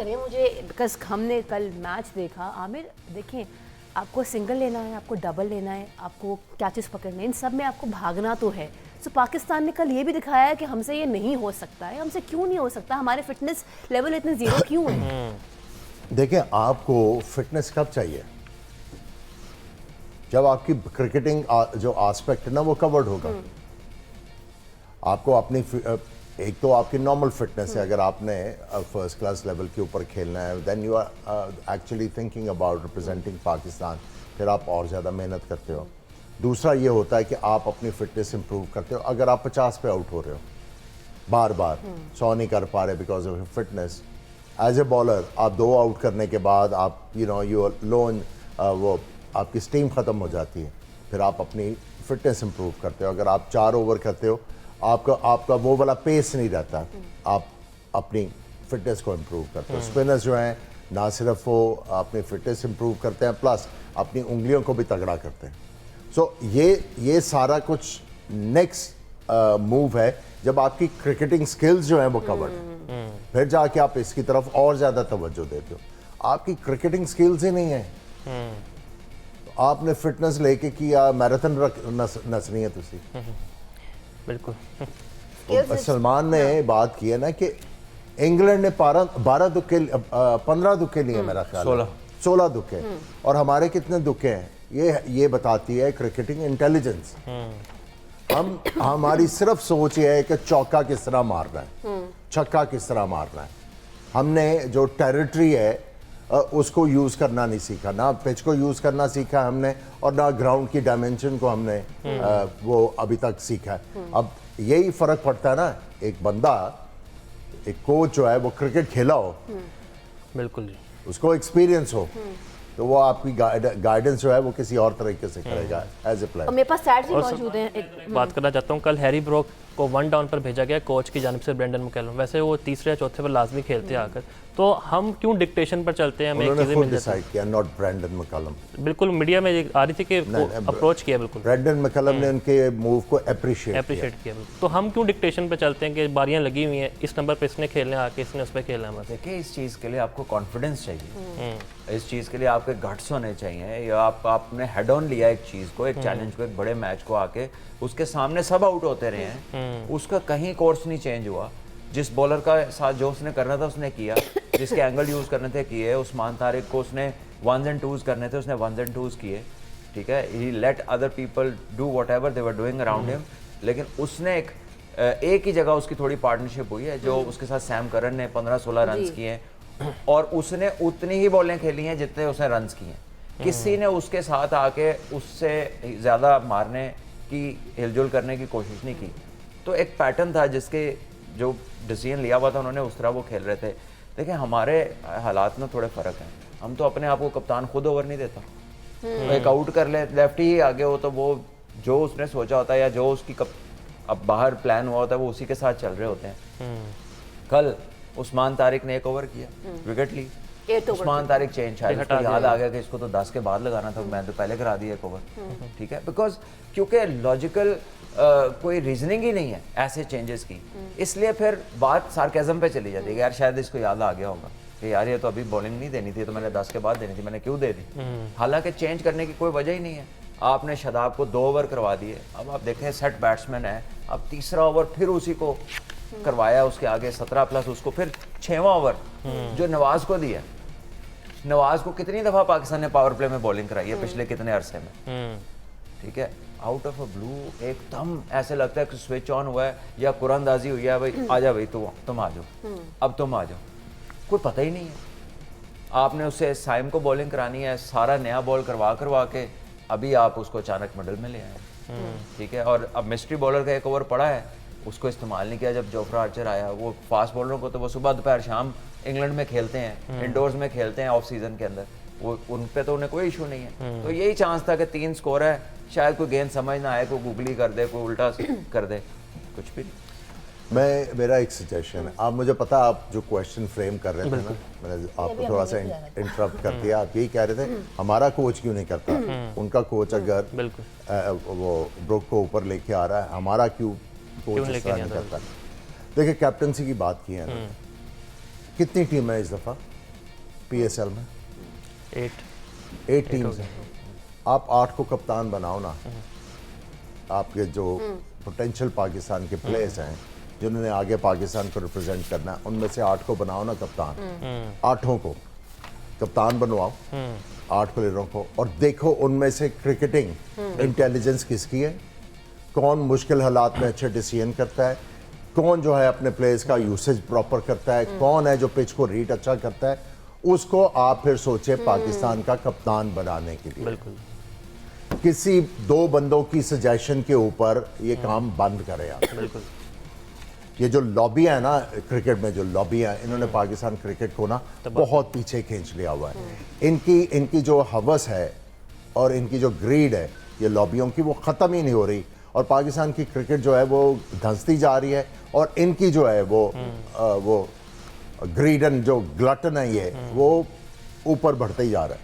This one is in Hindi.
करें मुझे, बिकॉज हमने कल मैच देखा। आमिर देखें, आपको सिंगल लेना है, आपको डबल लेना है, आपको कैचेस पकड़ने, इन सब में आपको भागना तो है। सो पाकिस्तान ने कल ये भी दिखाया है कि हमसे ये नहीं हो सकता है। हमसे क्यों नहीं हो सकता? हमारे फिटनेस लेवल इतने जीरो क्यों है? देखिए, आपको फिटनेस कब चाहिए? जब आपकी क्रिकेटिंग जो एस्पेक्ट है ना वो कवर्ड होगा। आपको अपनी एक तो आपकी नॉर्मल फिटनेस है, अगर आपने फर्स्ट क्लास लेवल के ऊपर खेलना है, then you are actually thinking about representing Pakistan, फिर आप और ज़्यादा मेहनत करते हो। दूसरा ये होता है कि आप अपनी फिटनेस इंप्रूव करते हो। अगर आप 50 पे आउट हो रहे हो बार बार, 100 नहीं कर पा रहे because of fitness, as a bowler आप 2 आउट करने के बाद आप यू लोन वो आपकी स्टीम ख़त्म हो जाती है, फिर आप अपनी फिटनेस इंप्रूव करते हो। अगर आप 4 ओवर करते हो, आपका वो वाला पेस नहीं रहता, आप अपनी फिटनेस को इम्प्रूव करते हो। स्पिनर्स जो हैं ना सिर्फ वो अपनी फिटनेस इम्प्रूव करते हैं, प्लस अपनी उंगलियों को भी तगड़ा करते हैं। सो ये सारा कुछ नेक्स्ट मूव है जब आपकी क्रिकेटिंग स्किल्स जो हैं वो कवर्ड है, फिर जाके आप इसकी तरफ और ज़्यादा तवज्जो देते हो। आपकी क्रिकेटिंग स्किल्स ही नहीं है, तो आपने फिटनेस लेके किया मैराथन नसनी है तुसी। बिल्कुल। सलमान ने बात की है ना कि इंग्लैंड ने 15 दुक्के 15 दुक्के लिए, मेरा ख्याल 16 दुक्के, और हमारे कितने दुक्के हैं ये बताती है क्रिकेटिंग इंटेलिजेंस। हमारी सिर्फ सोच ये है कि चौका किस तरह मारना है, छक्का किस तरह मारना है। हमने जो टेरिटरी है उसको यूज़ करना नहीं सीखा, ना पिच को यूज़ करना सीखा हमने, और ना ग्राउंड की डायमेंशन को हमने वो अभी तक सीखा है। अब यही फ़र्क पड़ता है ना, एक बंदा, एक कोच जो है वो क्रिकेट खेला हो, बिल्कुल जी, उसको एक्सपीरियंस हो, तो वो आपकी गाइडेंस जो है वो किसी और तरीके से करेगा एज ए प्लेयर। मेरे पास स्टैट्स भी मौजूद हैं। बात करना चाहता हूँ, कल हैरी ब्रोक को 1 डाउन पर भेजा गया कोच की जानिब से ब्रेंडन मैकलम। वैसे वो तीसरे या चौथे पर लाजमी खेलते हैं आकर, तो हम क्यों डिक्टेशन पर चलते हैं? हमें चीज़ें मिल जाती हैं। किया नॉट ब्रेंडन मैकलम। बिल्कुल, मीडिया में आ रही थी कि अप्रोच किया, बिल्कुल ब्रेंडन मैकलम ने उनके मूव को अप्रिशिएट किया। तो हम क्यों डिक्टेशन पर चलते हैं कि बारियां लगी हुई हैं, इस नंबर पर इसने खेलना है, आके इसने उस पर खेलना है? देखिए, इस चीज़ के लिए आपको कॉन्फिडेंस चाहिए, इस चीज़ के लिए आपके गट्स होने चाहिए, या आपने हेड ऑन लिया एक चीज़ को, एक चैलेंज को, एक बड़े मैच को, आके उसके सामने सब आउट होते रहे हैं, उसका कहीं कोर्स नहीं चेंज हुआ। जिस बॉलर का साथ जो उसने करना था उसने किया, जिसके एंगल यूज़ करने थे किए। उस्मान तारिक को उसने 1s and 2s करने थे, उसने 1s and 2s किए, ठीक है। He let other people do whatever they were doing around him, लेकिन उसने एक ही जगह उसकी थोड़ी पार्टनरशिप हुई है, जो उसके साथ सैम करन ने 15-16 रन किए हैं, और उसने उतनी ही बॉलें खेली हैं जितने उसने रन किए हैं। किसी ने उसके साथ आके उससे ज़्यादा मारने की, हिलजुल करने की कोशिश नहीं की। तो एक पैटर्न था जिसके जो डिसीजन लिया हुआ था उन्होंने, उस तरह वो खेल रहे थे। देखिए, हमारे हालात में थोड़े फ़र्क हैं। हम तो अपने आप को कप्तान खुद ओवर नहीं देता, एक आउट कर ले, लेफ्टी ही आगे हो, तो वो जो उसने सोचा होता है या जो उसकी अब बाहर प्लान हुआ होता है वो उसी के साथ चल रहे होते हैं। कल उस्मान तारिक ने 1 ओवर किया, विकेट ली। उस्मान तारिक चेंज, शायद उसको याद आ गया कि इसको तो 10 के बाद लगाना था, मैं तो पहले करा दिया 1 ओवर, ठीक है। बिकॉज क्योंकि लॉजिकल कोई रीजनिंग ही नहीं है ऐसे चेंजेस की, इसलिए फिर बात सार्केज़म पे चली जाती है कि यार शायद इसको याद आ गया होगा कि यार ये तो अभी बॉलिंग नहीं देनी थी, तो मैंने 10 के बाद देनी थी, मैंने क्यों दे दी। हालांकि चेंज करने की कोई वजह ही नहीं है। आपने शादाब को 2 ओवर करवा दिए, अब आप देखें सेट बैट्समैन है, अब तीसरा ओवर फिर उसी को करवाया, उसके आगे 17 प्लस उसको, फिर 6वां ओवर जो नवाज को दिया। नवाज को कितनी दफ़ा पाकिस्तान ने पावर प्ले में बॉलिंग कराई है पिछले कितने अरसे में, ठीक है। आउट ऑफ अ ब्लू एकदम ऐसे लगता है कि स्विच ऑन हुआ है या कुरानदाजी हुई है, भाई आ जा भाई, तुम आ जाओ, अब तुम आ जाओ, कोई पता ही नहीं है। आपने उससे साइम को बॉलिंग करानी है, सारा नया बॉल करवा के अभी आप उसको अचानक मिडल में ले आए, ठीक है। और अब मिस्ट्री बॉलर का 1 ओवर पड़ा है, उसको इस्तेमाल नहीं किया। जब जोफ्रा आर्चर आया, वो फास्ट बॉलरों को तो वो सुबह दोपहर शाम इंग्लैंड में खेलते हैं, इंडोर्स में खेलते हैं ऑफ सीजन के अंदर, वो उन पे तो उन्हें कोई इशू नहीं है। तो यही चांस था कि 3 स्कोर है, शायद कोई गेंद समझ ना आए, कोई गूगली कर दे, कोई उल्टा कर दे, कुछ भी नहीं। मेरा एक सजेशन है, आप मुझे पता आप जो क्वेश्चन फ्रेम कर रहे थे ना, मैंने आपको थोड़ा सा इंटरप्ट कर दिया। आप यही कह रहे थे हमारा कोच क्यों नहीं करता, उनका कोच अगर वो ब्रोक को ऊपर लेके आ रहा है, हमारा क्यों कोच इस तरह नहीं करता। देखिए, कैप्टनसी की बात की है ना, कितनी टीम है इस दफ़ा? PSL में 8 8 टीम्स हैं, आप 8 को कप्तान बनाओ ना। आपके जो पोटेंशियल पाकिस्तान के प्लेयर्स हैं जिन्होंने आगे पाकिस्तान को रिप्रेजेंट करना है, उनमें से 8 को बनाओ ना कप्तान। 8 को कप्तान बनवाओ, 8 प्लेयरों को, और देखो उनमें से क्रिकेटिंग इंटेलिजेंस किसकी है, कौन मुश्किल हालात में अच्छे डिसीजन करता है, कौन जो है अपने प्लेयर्स का यूसेज प्रॉपर करता है, कौन है जो पिच को रीड अच्छा करता है, उसको आप फिर सोचे पाकिस्तान का कप्तान बनाने के लिए। बिल्कुल किसी 2 बंदों की सजेशन के ऊपर ये काम बंद करें आप। बिल्कुल ये जो लॉबी है ना क्रिकेट में, जो लॉबी है, इन्होंने पाकिस्तान क्रिकेट को ना बहुत पीछे खींच लिया हुआ है। इनकी जो हवस है और इनकी जो ग्रीड है ये लॉबियों की, वो ख़त्म ही नहीं हो रही, और पाकिस्तान की क्रिकेट जो है वो धंसती जा रही है, और इनकी जो है वो ग्रीडन जो ग्लटन है ये वो ऊपर बढ़ते ही जा रहा है।